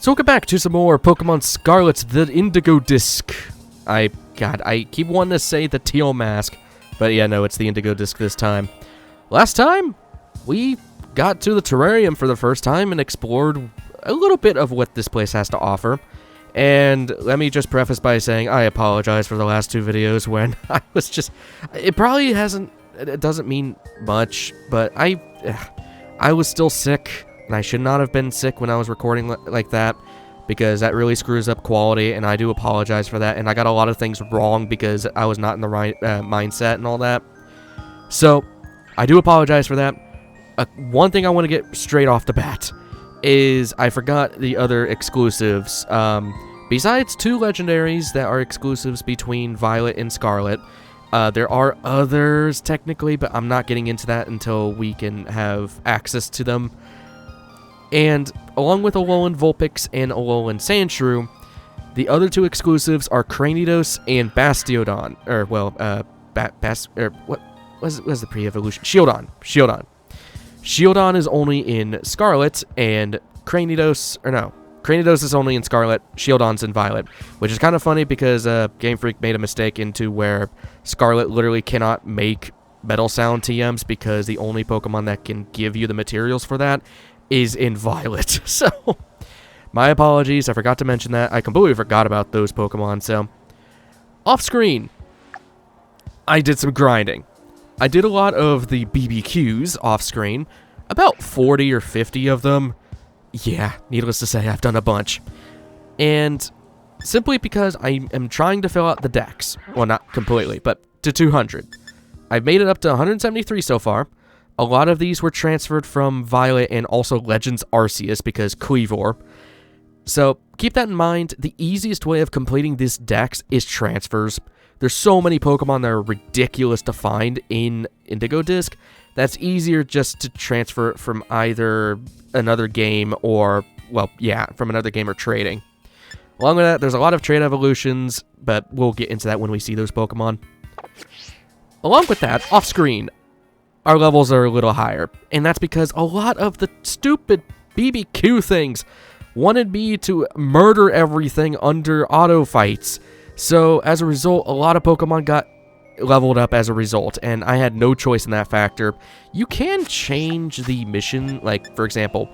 So welcome back to some more Pokemon Scarlet, the Indigo Disc. I keep wanting to say the teal mask, but yeah, no, it's the Indigo Disc this time. Last time, we got to the Terarium for the first time and explored a little bit of what this place has to offer. And let me just preface by saying I apologize for the last two videos when I was just... It doesn't mean much, but I was still sick. And I should not have been sick when I was recording like that, because that really screws up quality, and I do apologize for that. And I got a lot of things wrong because I was not in the right mindset and all that. So, I do apologize for that. One thing I want to get straight off the bat is I forgot the other exclusives. Besides two legendaries that are exclusives between Violet and Scarlet, there are others technically, but I'm not getting into that until we can have access to them. And along with Alolan Vulpix and Alolan Sandshrew, the other two exclusives are Cranidos and Bastiodon. What was the pre-evolution? Shieldon. Shieldon is only in Scarlet, and Cranidos is only in Scarlet, Shieldon's in Violet. Which is kind of funny because Game Freak made a mistake into where Scarlet literally cannot make metal sound TMs because the only Pokemon that can give you the materials for that is in Violet. So, my apologies, I forgot to mention that. I completely forgot about those Pokemon, so. Off screen, I did some grinding. I did a lot of the BBQs off screen, about 40 or 50 of them. Yeah, needless to say, I've done a bunch. And simply because I am trying to fill out the decks. Well, not completely, but to 200. I've made it up to 173 so far. A lot of these were transferred from Violet and also Legends Arceus because Cleavor. So keep that in mind. The easiest way of completing this dex is transfers. There's so many Pokemon that are ridiculous to find in Indigo Disc. That's easier just to transfer it from either another game or, well, yeah, from another game or trading. Along with that, there's a lot of trade evolutions, but we'll get into that when we see those Pokemon. Along with that, off screen, our levels are a little higher, and that's because a lot of the stupid BBQ things wanted me to murder everything under auto fights. So as a result, a lot of Pokemon got leveled up as a result, and I had no choice in that factor. You can change the mission, like for example,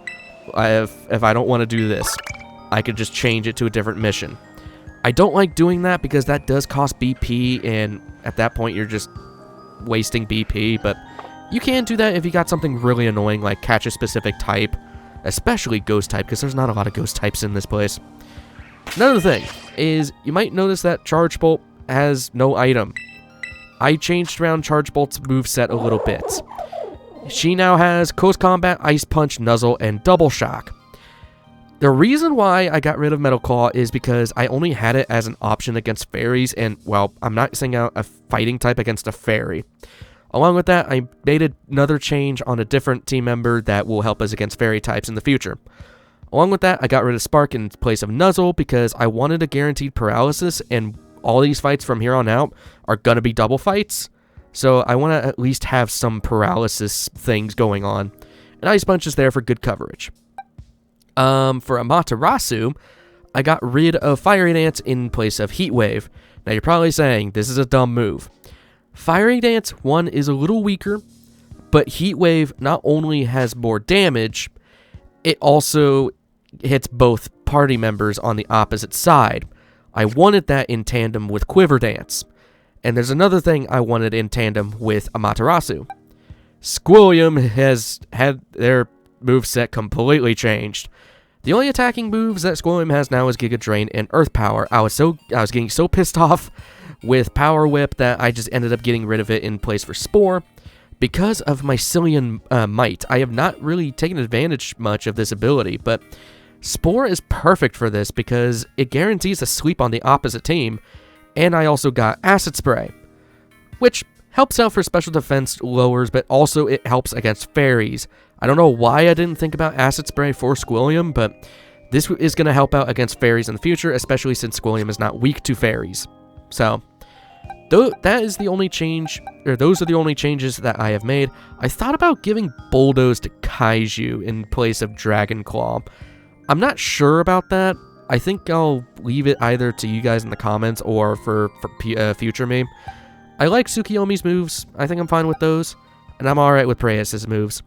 if I don't want to do this, I could just change it to a different mission. I don't like doing that because that does cost BP, and at that point you're just wasting BP, but you can do that if you got something really annoying, like catch a specific type, especially ghost type, because there's not a lot of ghost types in this place. Another thing is, you might notice that Charge Bolt has no item. I changed around Charge Bolt's moveset a little bit. She now has Close Combat, Ice Punch, Nuzzle, and Double Shock. The reason why I got rid of Metal Claw is because I only had it as an option against fairies, and, well, I'm not saying out a fighting type against a fairy. Along with that, I made another change on a different team member that will help us against fairy types in the future. Along with that, I got rid of Spark in place of Nuzzle because I wanted a guaranteed paralysis, and all these fights from here on out are going to be double fights. So I want to at least have some paralysis things going on. And Ice Punch is there for good coverage. For Amaterasu, I got rid of Fiery Dance in place of Heat Wave. Now you're probably saying, this is a dumb move. Fiery Dance 1 is a little weaker, but Heat Wave not only has more damage, it also hits both party members on the opposite side. I wanted that in tandem with Quiver Dance. And there's another thing I wanted in tandem with Amaterasu. Squilliam has had their moveset completely changed. The only attacking moves that Squilliam has now is Giga Drain and Earth Power. I was getting so pissed off with Power Whip that I just ended up getting rid of it in place for Spore. Because of Mycelium Might, I have not really taken advantage much of this ability, but Spore is perfect for this because it guarantees a sweep on the opposite team, and I also got Acid Spray, which helps out for special defense lowers, but also it helps against fairies. I don't know why I didn't think about Acid Spray for Squilliam, but this is going to help out against fairies in the future, especially since Squilliam is not weak to fairies. So, that is the only change, or those are the only changes that I have made. I thought about giving Bulldoze to Kaiju in place of Dragon Claw. I'm not sure about that. I think I'll leave it either to you guys in the comments or for future me. I like Tsukiyomi's moves. I think I'm fine with those. And I'm alright with Preyas' moves.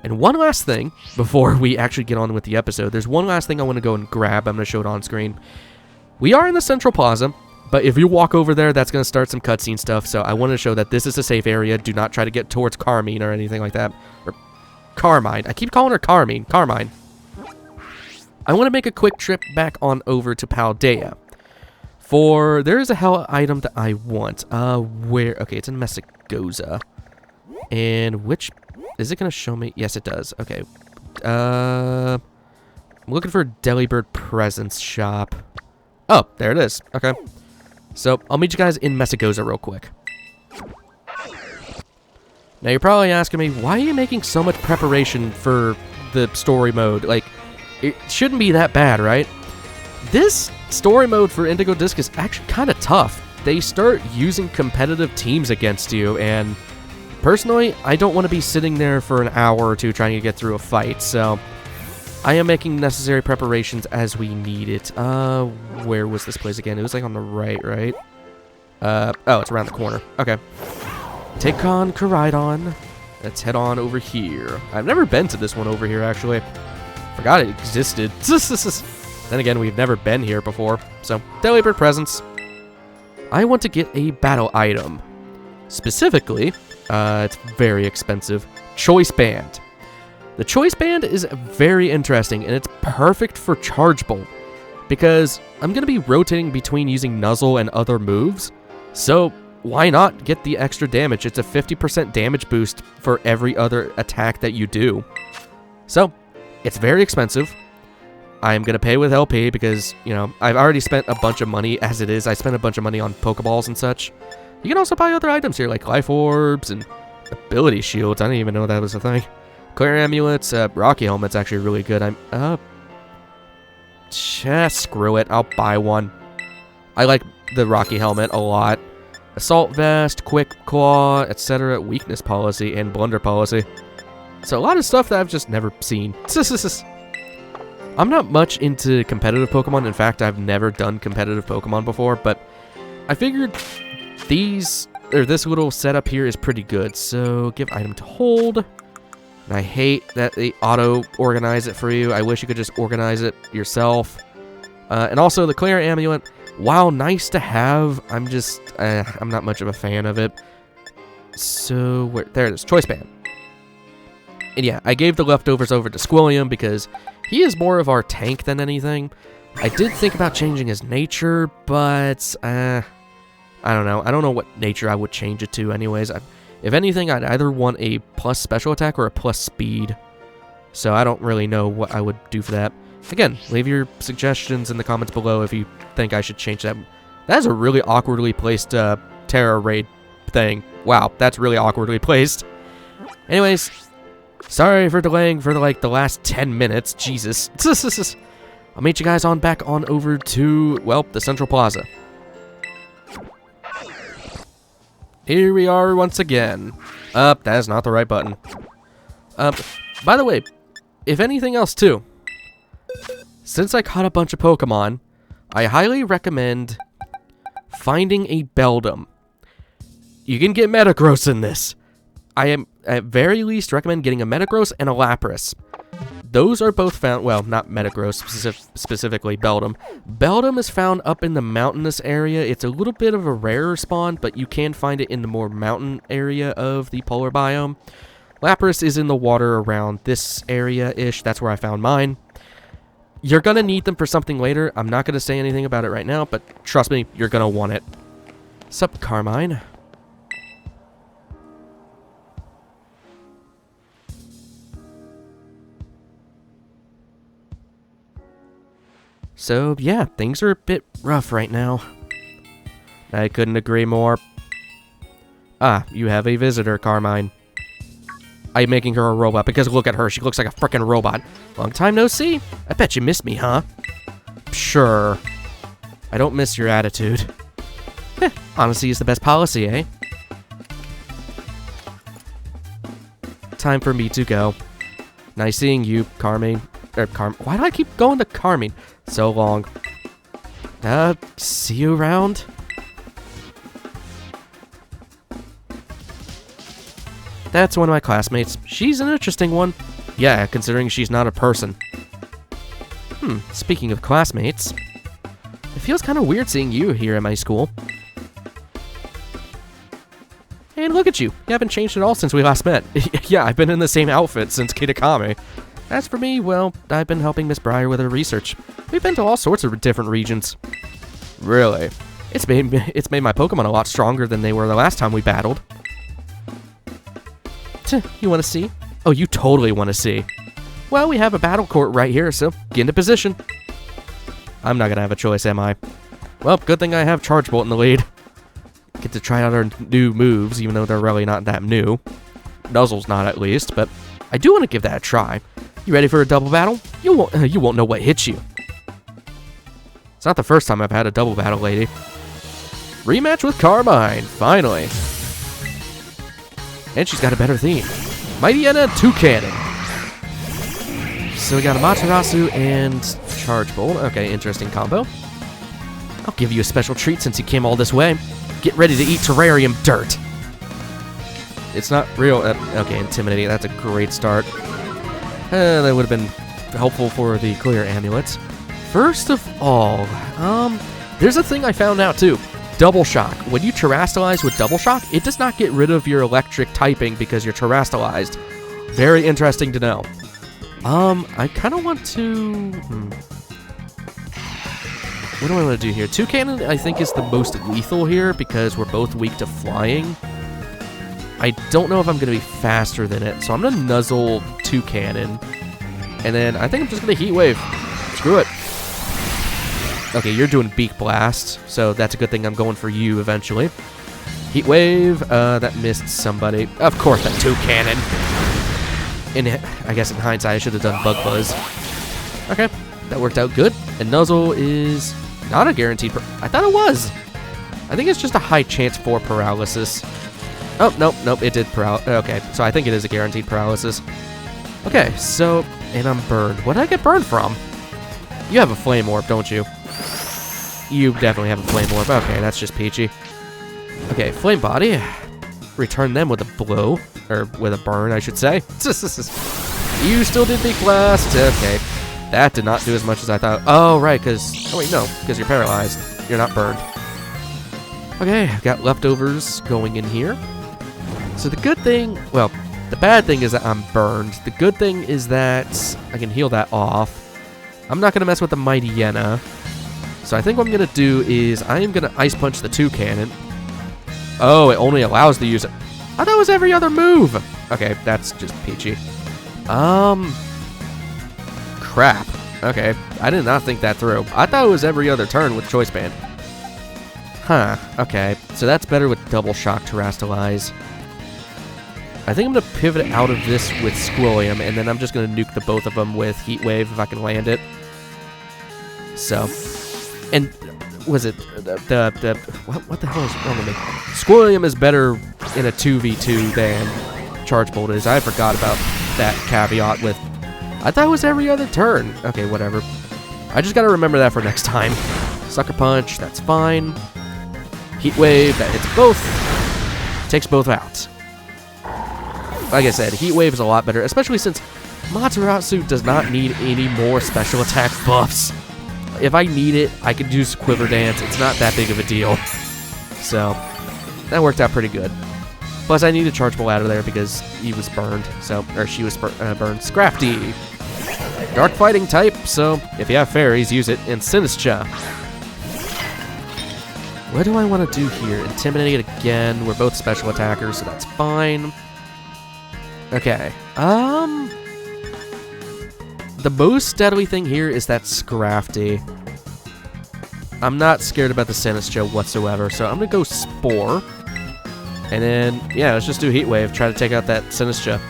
And one last thing, before we actually get on with the episode, there's one last thing I want to go and grab. I'm going to show it on screen. We are in the Central Plaza, but if you walk over there, that's going to start some cutscene stuff. So I want to show that this is a safe area. Do not try to get towards Carmine or anything like that. Or Carmine. I keep calling her Carmine. Carmine. I want to make a quick trip back on over to Paldea. For there is a hell item that I want. Where? Okay, it's in Messagoza. And which is it going to show me? Yes, it does. Okay. I'm looking for Delibird Presence Shop. Oh, there it is. Okay. So I'll meet you guys in Messagoza real quick. Now you're probably asking me, why are you making so much preparation for the story mode? Like, it shouldn't be that bad, right? This story mode for Indigo Disc is actually kind of tough. They start using competitive teams against you, and personally, I don't want to be sitting there for an hour or two trying to get through a fight, so I am making necessary preparations as we need it. Where was this place again? It was like on the right? Oh, it's around the corner. Okay. Take on Koraidon. Let's head on over here. I've never been to this one over here, actually. Forgot it existed. Then again, we've never been here before. So, Delibird Presence. I want to get a battle item. Specifically, it's very expensive. Choice Band. The Choice Band is very interesting, and it's perfect for Charge Bolt. Because I'm going to be rotating between using Nuzzle and other moves. So, why not get the extra damage? It's a 50% damage boost for every other attack that you do. So, it's very expensive. I'm going to pay with LP because, you know, I've already spent a bunch of money as it is. I spent a bunch of money on Pokeballs and such. You can also buy other items here, like Life Orbs and Ability Shields. I didn't even know that was a thing. Clear Amulets, Rocky Helmet's actually really good. Screw it. I'll buy one. I like the Rocky Helmet a lot. Assault Vest, Quick Claw, etc. Weakness Policy, and Blunder Policy. So a lot of stuff that I've just never seen. I'm not much into competitive Pokemon. In fact, I've never done competitive Pokemon before, but I figured this little setup here is pretty good. So give item to hold. And I hate that they auto-organize it for you. I wish you could just organize it yourself. And also the Clear Amulet, while nice to have, I'm not much of a fan of it. So there it is, Choice Band. And yeah, I gave the leftovers over to Squilliam because he is more of our tank than anything. I did think about changing his nature, but I don't know. I don't know what nature I would change it to anyways. If anything, I'd either want a plus special attack or a plus speed. So I don't really know what I would do for that. Again, leave your suggestions in the comments below if you think I should change that. That is a really awkwardly placed Terra Raid thing. Wow, that's really awkwardly placed. Anyways, sorry for delaying for the last 10 minutes. Jesus. I'll meet you guys back on over to, well, the Central Plaza. Here we are once again. That is not the right button. By the way, if anything else too, since I caught a bunch of Pokemon, I highly recommend finding a Beldum. You can get Metagross in this. I am, at very least, recommend getting a Metagross and a Lapras. Those are both found, well, not Metagross, specifically Beldum. Beldum is found up in the mountainous area. It's a little bit of a rarer spawn, but you can find it in the more mountain area of the polar biome. Lapras is in the water around this area-ish. That's where I found mine. You're going to need them for something later. I'm not going to say anything about it right now, but trust me, you're going to want it. Sup, Carmine? So, yeah, things are a bit rough right now. I couldn't agree more. Ah, you have a visitor, Carmine. I'm making her a robot because look at her. She looks like a frickin' robot. Long time no see? I bet you missed me, huh? Sure. I don't miss your attitude. Honesty is the best policy, eh? Time for me to go. Nice seeing you, Carmine. Why do I keep going to Carmine? So long. See you around. That's one of my classmates. She's an interesting one. Yeah, considering she's not a person. Speaking of classmates, it feels kind of weird seeing you here at my school. And look at you. You haven't changed at all since we last met. Yeah, I've been in the same outfit since Kitakami. As for me, well, I've been helping Miss Breyer with her research. We've been to all sorts of different regions. Really? It's made my Pokemon a lot stronger than they were the last time we battled. You want to see? Oh, you totally want to see. Well, we have a battle court right here, so get into position. I'm not going to have a choice, am I? Well, good thing I have Charge Bolt in the lead. Get to try out our new moves, even though they're really not that new. Nuzzle's not, at least, but I do want to give that a try. You ready for a double battle? You won't know what hits you. It's not the first time I've had a double battle, lady. Rematch with Carmine, finally. And she's got a better theme. Mightyena Toucannon. So we got a Materasu and Charge Bolt. Okay, interesting combo. I'll give you a special treat since you came all this way. Get ready to eat terrarium dirt. It's not real. Okay, intimidating. That's a great start. That would have been helpful for the clear amulets. First of all, there's a thing I found out too. Double Shock. When you Terrastalize with Double Shock, it does not get rid of your electric typing because you're Terrastalized. Very interesting to know. I kind of want to... What do I want to do here? Toucannon, I think, is the most lethal here because we're both weak to flying. I don't know if I'm going to be faster than it, so I'm going to Nuzzle Toucannon. And then I think I'm just going to Heat Wave. Screw it. Okay, you're doing Beak Blast, so that's a good thing I'm going for you eventually. Heat Wave, that missed somebody. Of course, that Toucannon. I guess in hindsight, I should have done Bug Buzz. Okay, that worked out good. And Nuzzle is not a guaranteed... I thought it was. I think it's just a high chance for paralysis. Oh, nope, it did paralysis. Okay, so I think it is a guaranteed paralysis. Okay, so... And I'm burned. What did I get burned from? You have a Flame Orb, don't you? You definitely have a Flame Orb. Okay, that's just peachy. Okay, Flame Body. Return them with a blow. Or with a burn, I should say. You still did Beak Blast. Okay. That did not do as much as I thought. Oh, right, because... Oh, wait, no. Because you're paralyzed. You're not burned. Okay, I've got leftovers going in here. So the good thing... Well, the bad thing is that I'm burned. The good thing is that I can heal that off. I'm not going to mess with the Mightyena. So I think what I'm going to do is I am going to Ice Punch the Toucannon. Oh, it only allows to use it. I thought it was every other move. Okay, that's just peachy. Crap. Okay, I did not think that through. I thought it was every other turn with Choice Band. Huh, okay. So that's better with Double Shock Terrastalize. I think I'm going to pivot out of this with Squilliam, and then I'm just going to nuke the both of them with Heat Wave if I can land it. So, and was it what the hell is wrong with me? Squilliam is better in a 2v2 than Charge Bolt is. I forgot about that caveat with, I thought it was every other turn. Okay, whatever. I just got to remember that for next time. Sucker Punch, that's fine. Heat Wave, that hits both. Takes both out. Like I said, Heat Wave is a lot better, especially since Materasu does not need any more special attack buffs. If I need it, I can use Quiver Dance. It's not that big of a deal. So, that worked out pretty good. Plus, I need to Charge Bolt out of there because he was burned. So, or she was burned. Scrafty. Dark Fighting type, so if you have fairies, use it. And Sinistcha. What do I want to do here? Intimidate again. We're both special attackers, so that's fine. Okay. The most deadly thing here is that Scrafty. I'm not scared about the Sinistcha whatsoever, so I'm going to go Spore. And then, yeah, let's just do Heat Wave. Try to take out that Sinistcha.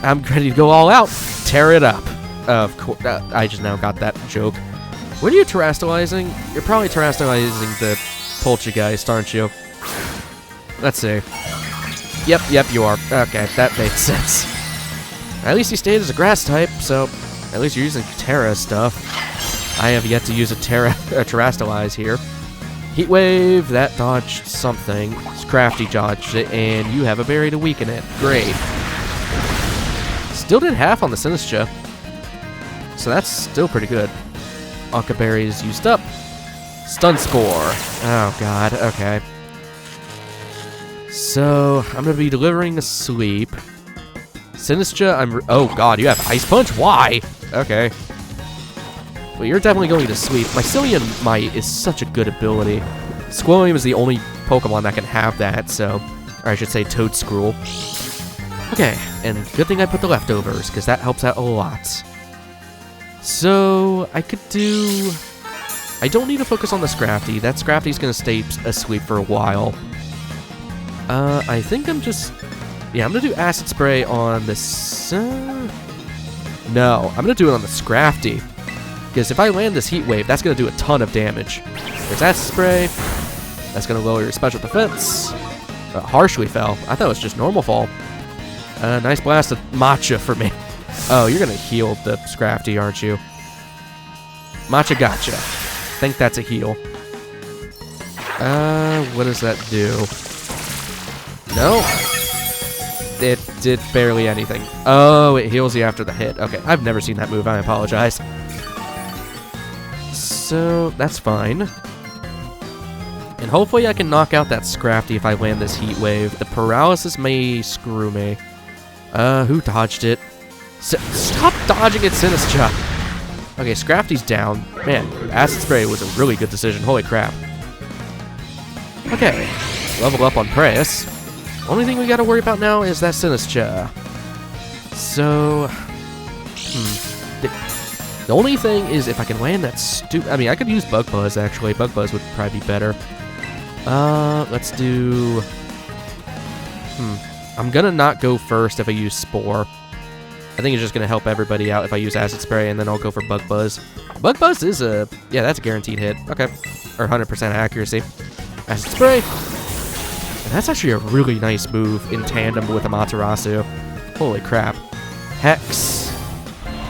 I'm ready to go all out. Tear it up. Of course, I just now got that joke. What are you Terrastalizing? You're probably Terrastalizing the Poltergeist, aren't you? Let's see. Yep, you are. Okay, that makes sense. At least he stayed as a grass type, so At least you're using Terra stuff. I have yet to use a Terastalize here. Heat Wave, that dodged something. Crafty dodged it, and you have a berry to weaken it. Great. Still did half on the Sinistra. So that's still pretty good. Occa Berries used up. Stun Spore. Oh, God. Okay. So, I'm going to be delivering a sleep. Sinistra, oh, God, you have Ice Punch? Why? Okay. Well, you're definitely going to sleep. Mycelium Might is such a good ability. Squilliam is the only Pokemon that can have that, so... Or I should say Toadscruel. Okay, and good thing I put the leftovers, because that helps out a lot. So, I could do... I don't need to focus on the Scrafty. That Scrafty's going to stay asleep for a while. I think I'm just... Yeah, I'm going to do Acid Spray on this... No, I'm going to do it on the Scrafty. Because if I land this Heat Wave, that's going to do a ton of damage. There's Acid Spray. That's going to lower your special defense. Harshly fell. I thought it was just normal fall. Nice blast of Matcha for me. Oh, you're going to heal the Scrafty, aren't you? Matcha gotcha. I think that's a heal. What does that do? No. It did barely anything. Oh, it heals you after the hit. Okay, I've never seen that move. I apologize. So, that's fine. And hopefully I can knock out that Scrafty if I land this Heat Wave. The Paralysis may screw me. Who dodged it? Stop dodging it, Sinistra! Okay, Scrafty's down. Man, Acid Spray was a really good decision. Holy crap. Okay, level up on Preyas. Only thing we gotta worry about now is that Sinistra. So... The only thing is if I can land that I mean, I could use Bug Buzz, actually. Bug Buzz would probably be better. Let's do... I'm gonna not go first if I use Spore. I think it's just gonna help everybody out if I use Acid Spray, and then I'll go for Bug Buzz. Bug Buzz is a... Yeah, that's a guaranteed hit. Okay. Or 100% accuracy. Acid Spray. And that's actually a really nice move in tandem with Amaterasu. Holy crap. Hex.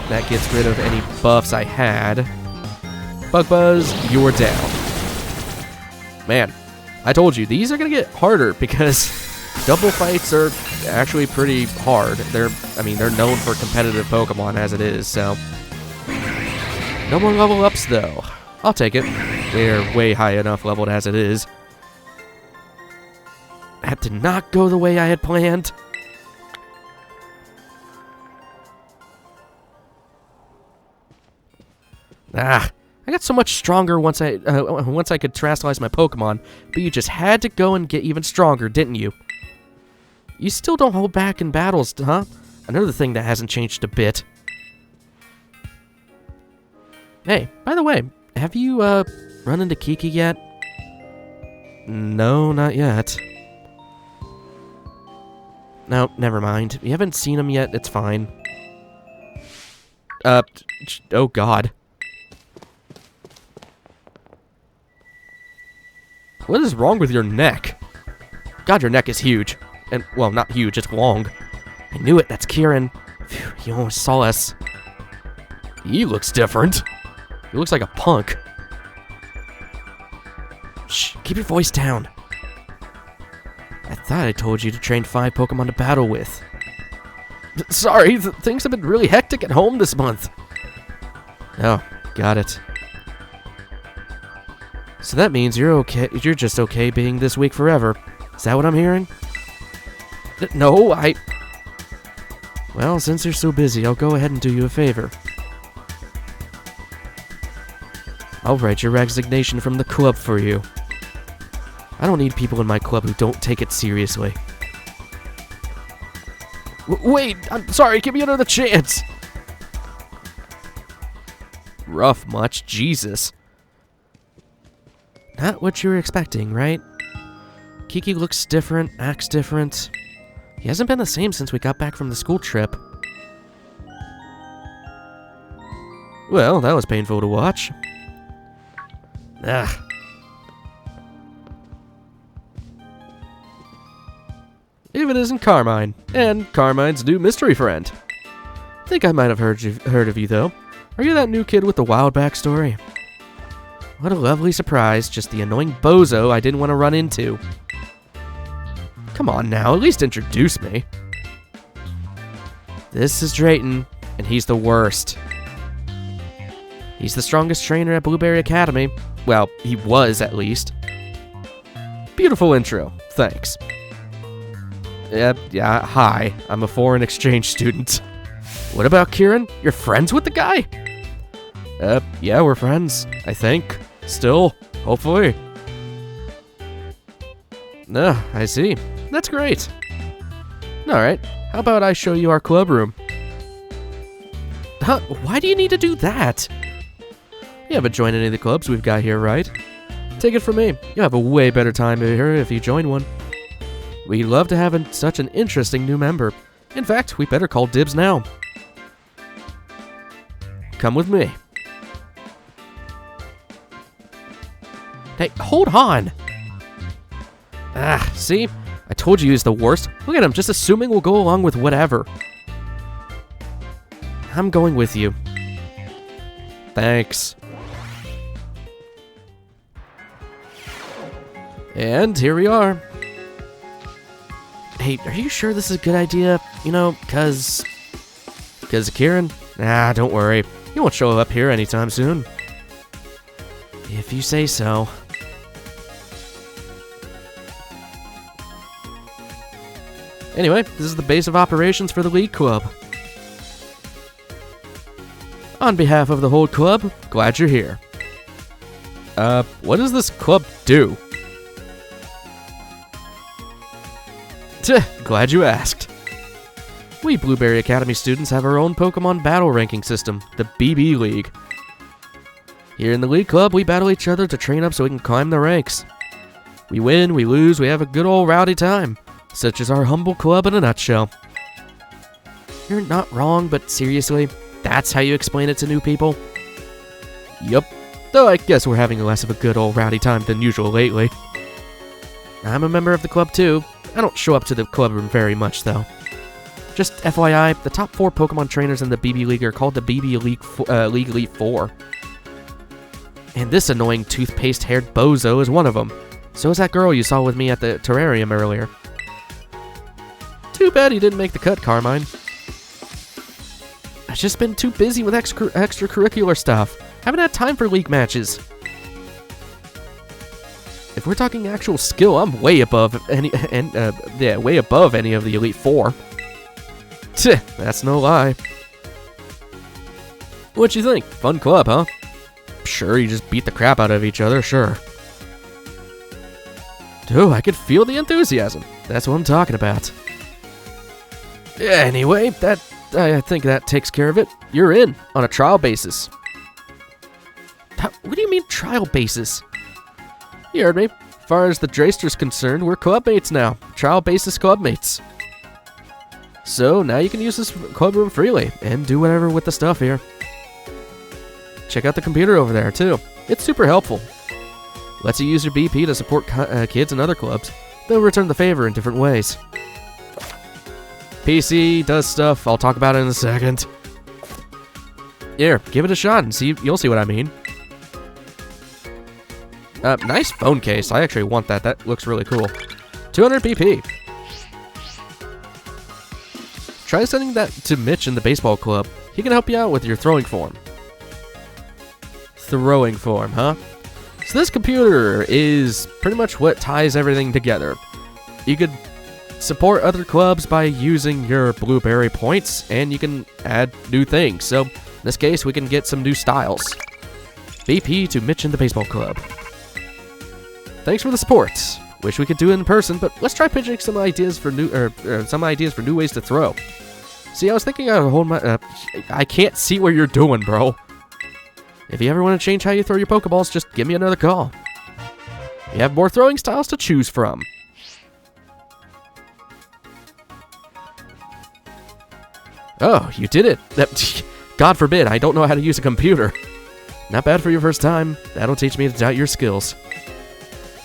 That gets rid of any buffs I had. Bug Buzz, you're down. Man, I told you, these are going to get harder because double fights are actually pretty hard. They're known for competitive Pokemon as it is, so. No more level ups, though. I'll take it. They're way high enough leveled as it is. That did not go the way I had planned. I got so much stronger once I could Terastalize my Pokemon, but you just had to go and get even stronger, didn't you? You still don't hold back in battles, huh? Another thing that hasn't changed a bit. Hey, by the way, have you, run into Kiki yet? No, not yet. No, never mind. You haven't seen him yet, it's fine. Oh god. What is wrong with your neck? God, your neck is huge. And, well, not huge, it's long. I knew it, that's Kieran. Phew, he almost saw us. He looks different. He looks like a punk. Shh, keep your voice down. I thought I told you to train 5 Pokemon to battle with. Sorry, things have been really hectic at home this month. Oh, got it. So that means you're okay. You're just okay being this weak forever. Is that what I'm hearing? No, Well, since you're so busy, I'll go ahead and do you a favor. I'll write your resignation from the club for you. I don't need people in my club who don't take it seriously. Wait, I'm sorry, give me another chance! Rough much, Jesus. Not what you were expecting, right? Kiki looks different, acts different. He hasn't been the same since we got back from the school trip. Well, that was painful to watch. Ugh. If it isn't Carmine, and Carmine's new mystery friend. Think I might have heard of you, though. Are you that new kid with the wild backstory? What a lovely surprise, just the annoying bozo I didn't want to run into. Come on now, at least introduce me. This is Drayton, and he's the worst. He's the strongest trainer at Blueberry Academy. Well, he was, at least. Beautiful intro, thanks. Yeah, hi, I'm a foreign exchange student. What about Kieran? You're friends with the guy? Yeah, we're friends, I think. Still, hopefully. I see. That's great. Alright, how about I show you our club room? Huh? Why do you need to do that? You haven't joined any of the clubs we've got here, right? Take it from me, you'll have a way better time here if you join one. We'd love to have such an interesting new member. In fact, we better call dibs now. Come with me. Hey, hold on! See? I told you he's the worst. Look at him, just assuming we'll go along with whatever. I'm going with you. Thanks. And here we are. Hey, are you sure this is a good idea? You know, cause of Kieran? Nah, don't worry. He won't show up here anytime soon. If you say so. Anyway, this is the base of operations for the League Club. On behalf of the whole club, glad you're here. What does this club do? Glad you asked. We Blueberry Academy students have our own Pokémon battle ranking system, the BB League. Here in the League Club, we battle each other to train up so we can climb the ranks. We win, we lose, we have a good old rowdy time. Such as our humble club in a nutshell. You're not wrong, but seriously, that's how you explain it to new people? Yup. Though I guess we're having less of a good old rowdy time than usual lately. I'm a member of the club too. I don't show up to the club room very much though. Just FYI, the top 4 Pokemon trainers in the BB League are called the BB League Elite 4. And this annoying toothpaste-haired bozo is one of them. So is that girl you saw with me at the Terarium earlier. Too bad he didn't make the cut, Carmine. I've just been too busy with extracurricular stuff. Haven't had time for league matches. If we're talking actual skill, I'm way above way above any of the Elite 4. That's no lie. What you think? Fun club, huh? Sure, you just beat the crap out of each other, sure. Dude, I could feel the enthusiasm. That's what I'm talking about. Anyway, I think that takes care of it. You're in, on a trial basis. What do you mean, trial basis? You heard me. As far as the Drayster's concerned, we're clubmates now. Trial basis clubmates. So, now you can use this club room freely, and do whatever with the stuff here. Check out the computer over there, too. It's super helpful. Lets you use your BP to support kids in other clubs. They'll return the favor in different ways. PC does stuff, I'll talk about it in a second. Here, give it a shot and you'll see what I mean. Nice phone case, I actually want that, that looks really cool. 200 PP. Try sending that to Mitch in the baseball club. He can help you out with your throwing form. Throwing form, huh? So this computer is pretty much what ties everything together. You could support other clubs by using your Blueberry points, and you can add new things. So, in this case, we can get some new styles. BP to Mitch in the baseball club. Thanks for the support. Wish we could do it in person, but let's try pitching some ideas for new ways to throw. See, I was thinking I would hold my. I can't see what you're doing, bro. If you ever want to change how you throw your Pokeballs, just give me another call. You have more throwing styles to choose from. Oh, you did it. God forbid, I don't know how to use a computer. Not bad for your first time. That'll teach me to doubt your skills.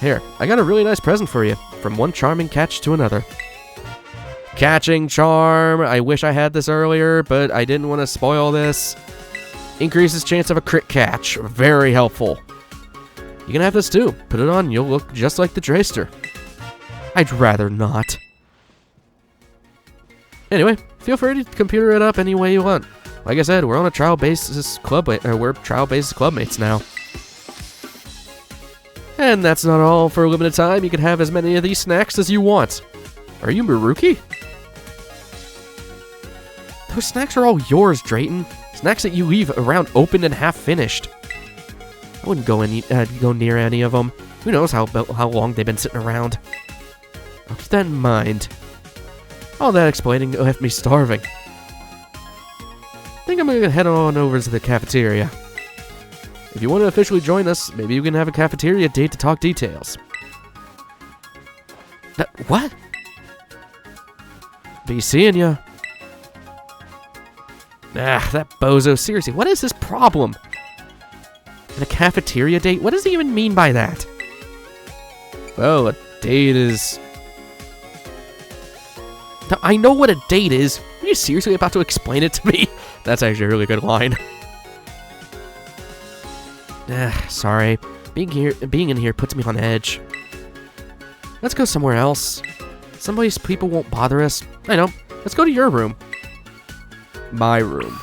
Here, I got a really nice present for you, from one charming catch to another. Catching charm. I wish I had this earlier, but I didn't want to spoil this. Increases chance of a crit catch. Very helpful. You can have this too. Put it on, you'll look just like the Drayster. I'd rather not. Anyway, feel free to computer it up any way you want. Like I said, we're on a trial basis club, we're trial basis clubmates now. And that's not all. For a limited time, you can have as many of these snacks as you want. Are you Maruki? Those snacks are all yours, Drayton. Snacks that you leave around open and half finished. I wouldn't go near any of them. Who knows how long they've been sitting around. I'll keep that in mind. All that explaining left me starving. I think I'm gonna head on over to the cafeteria. If you want to officially join us, maybe you can have a cafeteria date to talk details. What? Be seeing ya. Ah, that bozo. Seriously, what is his problem? And a cafeteria date? What does he even mean by that? Well, a date is... Now, I know what a date is. Are you seriously about to explain it to me? That's actually a really good line. Sorry. Being in here puts me on edge. Let's go somewhere else. Someplace people won't bother us. I know. Let's go to your room. My room.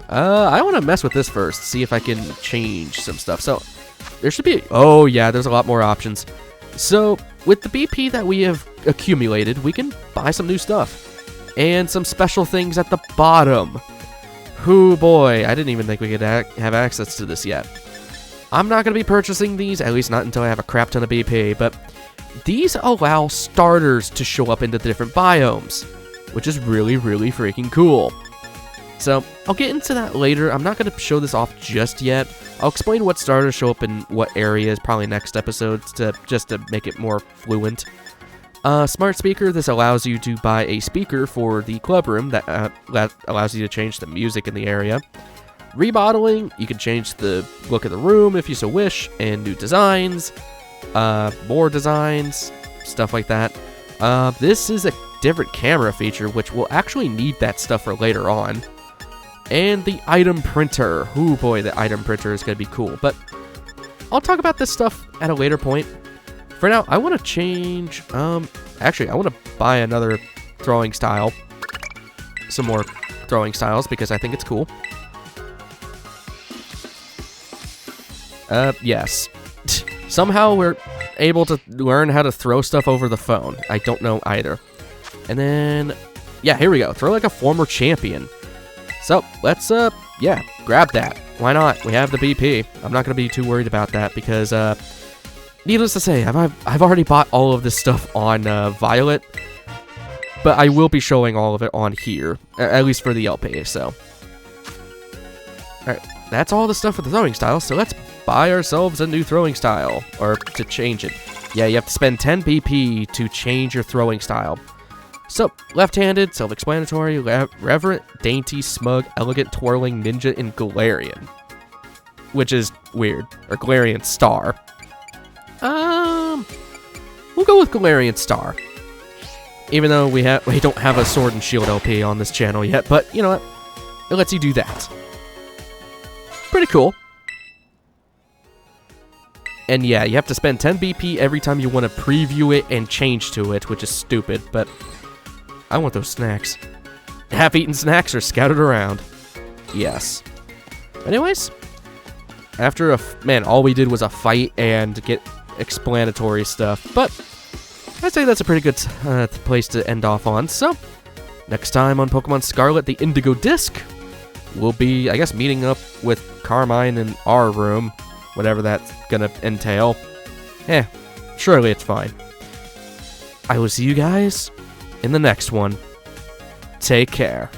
I want to mess with this first. See if I can change some stuff. So, there should be... Oh, yeah. There's a lot more options. So, with the BP that we have accumulated, we can buy some new stuff. And some special things at the bottom. Hoo boy, I didn't even think we could have access to this yet. I'm not going to be purchasing these, at least not until I have a crap ton of BP, but these allow starters to show up into the different biomes, which is really, really freaking cool. So, I'll get into that later. I'm not going to show this off just yet. I'll explain what starters show up in what areas, probably next episodes, just to make it more fluent. Smart speaker, this allows you to buy a speaker for the club room that allows you to change the music in the area. Remodeling, you can change the look of the room if you so wish, and new designs, more designs, stuff like that. This is a different camera feature, which will actually need that stuff for later on. And the item printer. Ooh boy, the item printer is going to be cool, but I'll talk about this stuff at a later point. For now, I want to change, actually, I want to buy another throwing style. Some more throwing styles, because I think it's cool. Yes. Somehow we're able to learn how to throw stuff over the phone. I don't know either. And then, yeah, here we go. Throw like a former champion. So, let's, yeah, grab that. Why not? We have the BP. I'm not going to be too worried about that, because, needless to say, I've already bought all of this stuff on Violet, but I will be showing all of it on here, at least for the LP, so. Alright, that's all the stuff for the throwing style, so let's buy ourselves a new throwing style, or to change it. Yeah, you have to spend 10 BP to change your throwing style. So, left-handed, self-explanatory, reverent, dainty, smug, elegant, twirling, ninja, and Galarian. Which is weird, or Galarian star. We'll go with Galarian Star. Even though we don't have a Sword and Shield LP on this channel yet, but you know what? It lets you do that. Pretty cool. And yeah, you have to spend 10 BP every time you want to preview it and change to it, which is stupid, but I want those snacks. Half-eaten snacks are scattered around. Yes. Anyways, after man, all we did was a fight and get explanatory stuff, but I'd say that's a pretty good place to end off on. So, next time on Pokemon Scarlet, the Indigo Disc, we'll be, I guess, meeting up with Carmine in our room, whatever that's gonna entail. Surely it's fine. I will see you guys in the next one. Take care.